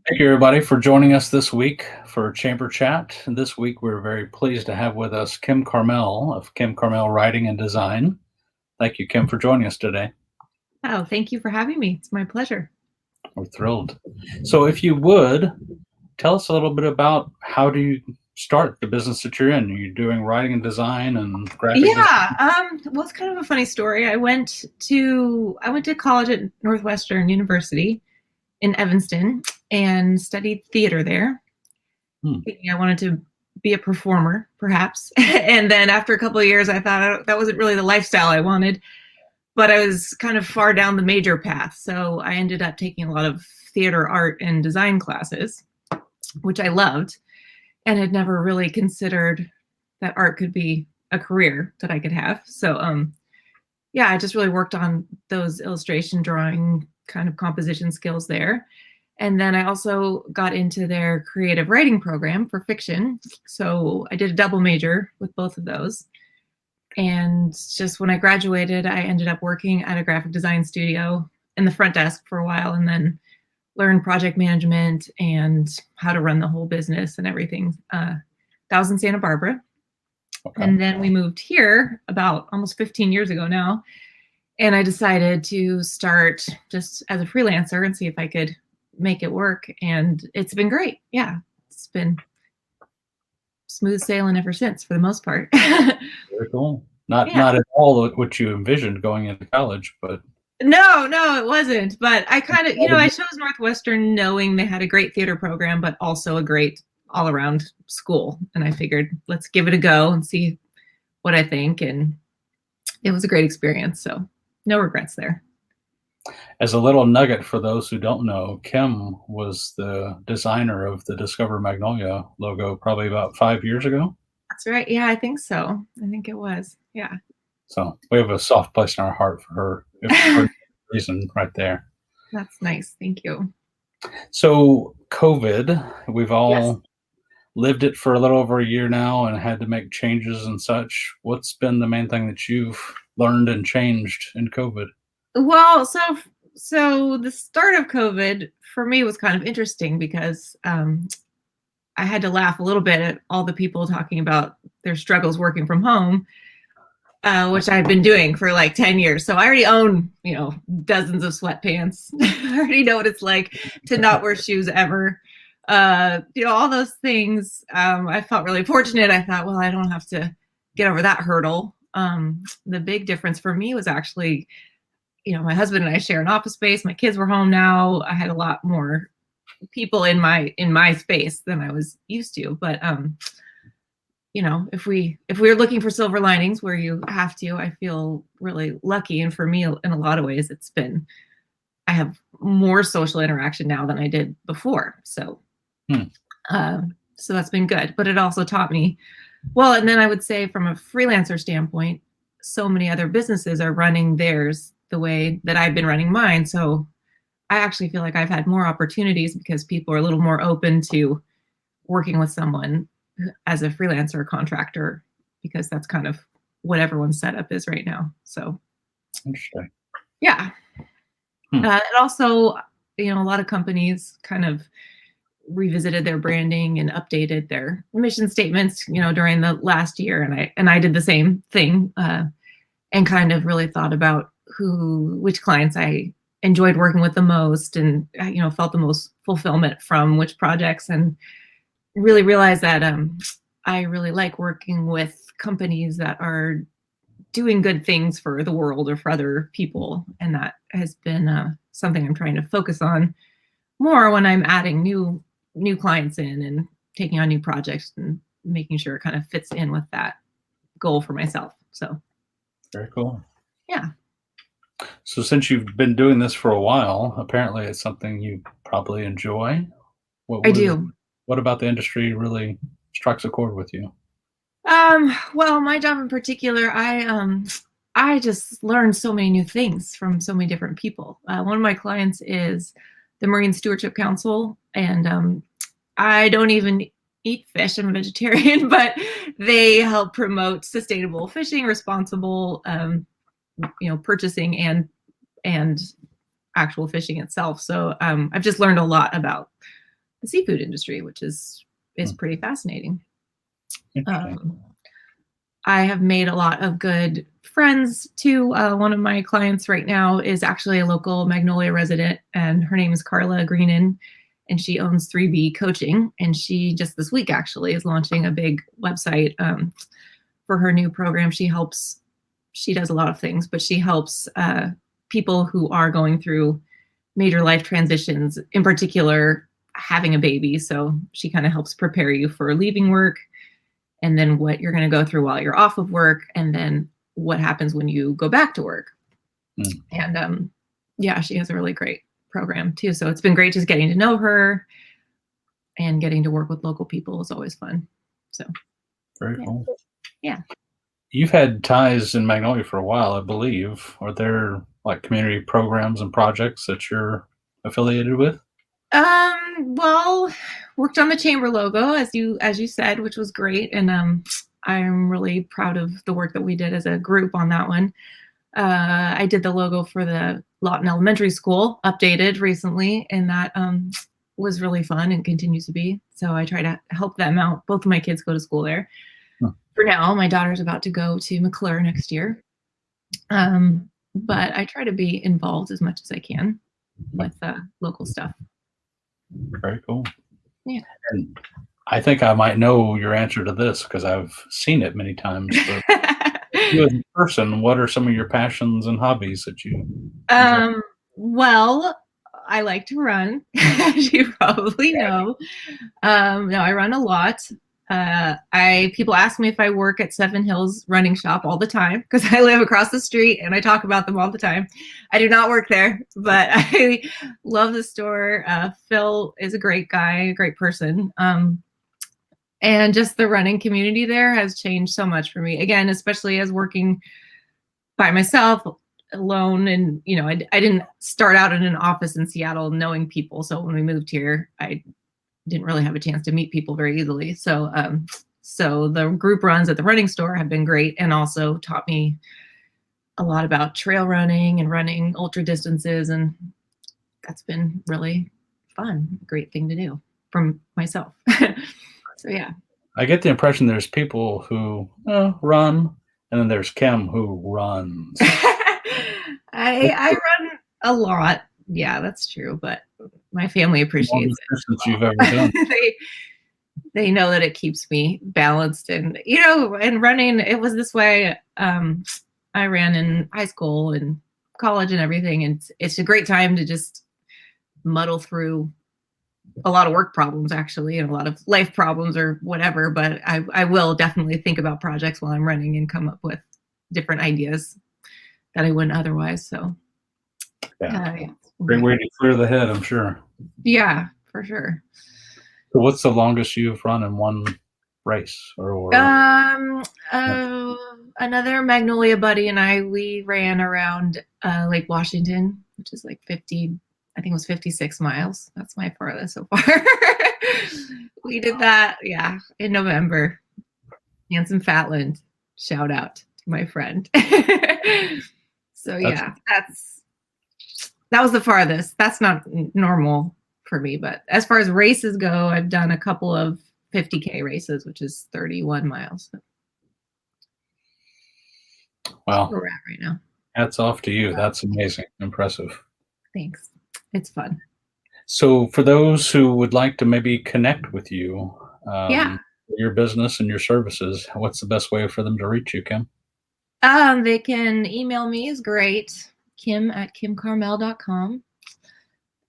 Thank you, everybody, for joining us this week for Chamber Chat. And this week, we're very pleased to have with us Kim Carmel of Kim Carmel Writing and Design. Thank you, Kim, for joining us today. Oh, thank you for having me. It's my pleasure. We're thrilled. So, if you would, tell us a little bit about how do you start the business that you're in? Are you doing writing and design and graphic design? Well, it's kind of a funny story. I went to college at Northwestern University in Evanston and studied theater there. Thinking I wanted to be a performer, perhaps. And then after a couple of years, I thought that wasn't really the lifestyle I wanted, but I was kind of far down the major path. So I ended up taking a lot of theater art and design classes, which I loved, and had never really considered that art could be a career that I could have. So yeah, I just really worked on those illustration, drawing, kind of composition skills there. And then I also got into their creative writing program for fiction. So I did a double major with both of those. And just when I graduated, I ended up working at a graphic design studio in the front desk for a while, and then learned project management and how to run the whole business and everything. That was in Santa Barbara. Okay. And then we moved here about almost 15 years ago now. And I decided to start just as a freelancer and see if I could make it work. And it's been great. Yeah, it's been smooth sailing ever since for the most part. Very cool. Not at all what you envisioned going into college, but No, it wasn't. But I kind of, I chose Northwestern knowing they had a great theater program, but also a great all around school. And I figured, let's give it a go and see what I think. And it was a great experience. So no regrets there. as a little nugget for those who don't know, Kim was the designer of the Discover Magnolia logo probably about 5 years ago. That's right. Yeah, I think so. I think it was. Yeah. So we have a soft place in our heart for her, for reason right there. That's nice. Thank you. So COVID, we've all Yes. lived it for a little over a year now and had to make changes and such. What's been the main thing that you've learned and changed in COVID? Well, so the start of COVID for me was kind of interesting because I had to laugh a little bit at all the people talking about their struggles working from home, which I've been doing for like 10 years. So I already own, dozens of sweatpants. I already know what it's like to not wear shoes ever. All those things. I felt really fortunate. I thought, well, I don't have to get over that hurdle. The big difference for me was actually, my husband and I share an office space. My kids were home now. I had a lot more people in my space than I was used to. But if we're looking for silver linings where you have to, I feel really lucky. And for me, in a lot of ways, I have more social interaction now than I did before. So, so that's been good. But it also taught me well. And then I would say, from a freelancer standpoint, so many other businesses are running theirs the way that I've been running mine. So I actually feel like I've had more opportunities because people are a little more open to working with someone as a freelancer or contractor, because that's kind of what everyone's setup is right now. So, Interesting. Yeah. And also, a lot of companies kind of revisited their branding and updated their mission statements, during the last year. And I did the same thing, and kind of really thought about which clients I enjoyed working with the most, and felt the most fulfillment from which projects, and really realized that I really like working with companies that are doing good things for the world or for other people, and that has been something I'm trying to focus on more when I'm adding new clients in and taking on new projects, and making sure it kind of fits in with that goal for myself. So very cool. Yeah. So since you've been doing this for a while, apparently it's something you probably enjoy. I do. What about the industry really strikes a chord with you? Well, my job in particular, I just learned so many new things from so many different people. One of my clients is the Marine Stewardship Council, and I don't even eat fish. I'm a vegetarian, but they help promote sustainable fishing, responsible, purchasing and actual fishing itself. So I've just learned a lot about the seafood industry, which is pretty fascinating. Interesting. I have made a lot of good friends too. One of my clients right now is actually a local Magnolia resident, and her name is Carla Greenan, and she owns 3B Coaching. And she just this week actually is launching a big website for her new program. She does a lot of things, but she helps people who are going through major life transitions, in particular having a baby. So she kind of helps prepare you for leaving work, and then what you're going to go through while you're off of work, and then what happens when you go back to work. And yeah, she has a really great program too. So it's been great just getting to know her, and getting to work with local people is always fun. So very cool. Yeah. You've had ties in Magnolia for a while, I believe. Are there like community programs and projects that you're affiliated with? Well, worked on the chamber logo as you said, which was great, and I'm really proud of the work that we did as a group on that one. I did the logo for the Lawton Elementary School, updated recently, and that was really fun and continues to be. So I try to help them out. Both of my kids go to school there. For now, my daughter's about to go to McClure next year. But I try to be involved as much as I can with local stuff. Very cool. Yeah. And I think I might know your answer to this because I've seen it many times. But you as a person, what are some of your passions and hobbies that you enjoy? Well, I like to run, as you probably know. No, I run a lot. People ask me if I work at Seven Hills Running Shop all the time because I live across the street and I talk about them all the time. I do not work there, but I love the store. Phil is a great guy, a great person. And just the running community there has changed so much for me. Again, especially as working by myself, alone, and I didn't start out in an office in Seattle knowing people. So when we moved here, I didn't really have a chance to meet people very easily. So the group runs at the running store have been great, and also taught me a lot about trail running and running ultra distances, and that's been really fun. Great thing to do for myself. So yeah. I get the impression there's people who run, and then there's Kim who runs. I run a lot. Yeah, that's true. But my family appreciates it. Distance you've ever done. They know that it keeps me balanced, and and running, it was this way. I ran in high school and college and everything, and it's a great time to just muddle through a lot of work problems, actually, and a lot of life problems or whatever. But I will definitely think about projects while I'm running and come up with different ideas that I wouldn't otherwise. So yeah. Great way to clear the head, I'm sure. Yeah, for sure. So what's the longest you've run in one race? Another Magnolia buddy and we ran around Lake Washington, which is like 50, I think it was 56 miles. That's my farthest so far. We did that, in November. Hanson Fatland, shout out to my friend. So that was the farthest. That's not normal for me, but as far as races go, I've done a couple of 50K races, which is 31 miles. Wow. That's where we're at right now. Hats off to you. That's amazing. Impressive. Thanks. It's fun. So for those who would like to maybe connect with you, your business and your services, what's the best way for them to reach you, Kim? They can email me is great. Kim@kimcarmel.com.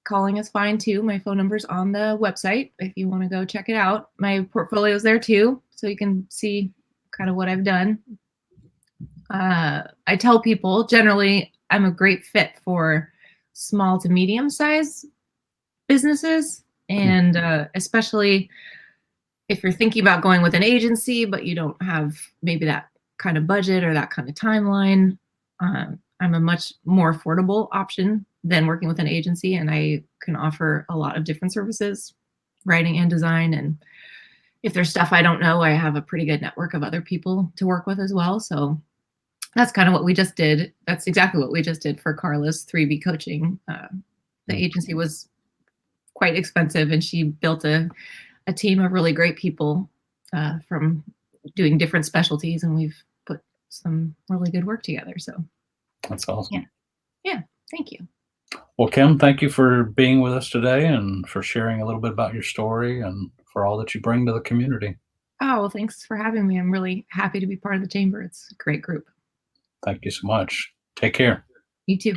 Calling is fine too. My phone number's on the website if you want to go check it out. My portfolio's there too, so you can see kind of what I've done. I tell people generally I'm a great fit for small to medium size businesses, and especially if you're thinking about going with an agency but you don't have maybe that kind of budget or that kind of timeline. I'm a much more affordable option than working with an agency, and I can offer a lot of different services, writing and design. And if there's stuff I don't know, I have a pretty good network of other people to work with as well. So that's kind of what we just did. That's exactly what we just did for Carla's 3B Coaching. The agency was quite expensive, and she built a team of really great people from doing different specialties, and we've put some really good work together. So That's awesome. yeah, thank you. Well, Kim, thank you for being with us today and for sharing a little bit about your story and for all that you bring to the community. Oh, well, thanks for having me. I'm really happy to be part of the chamber. It's a great group. Thank you so much. Take care. You too.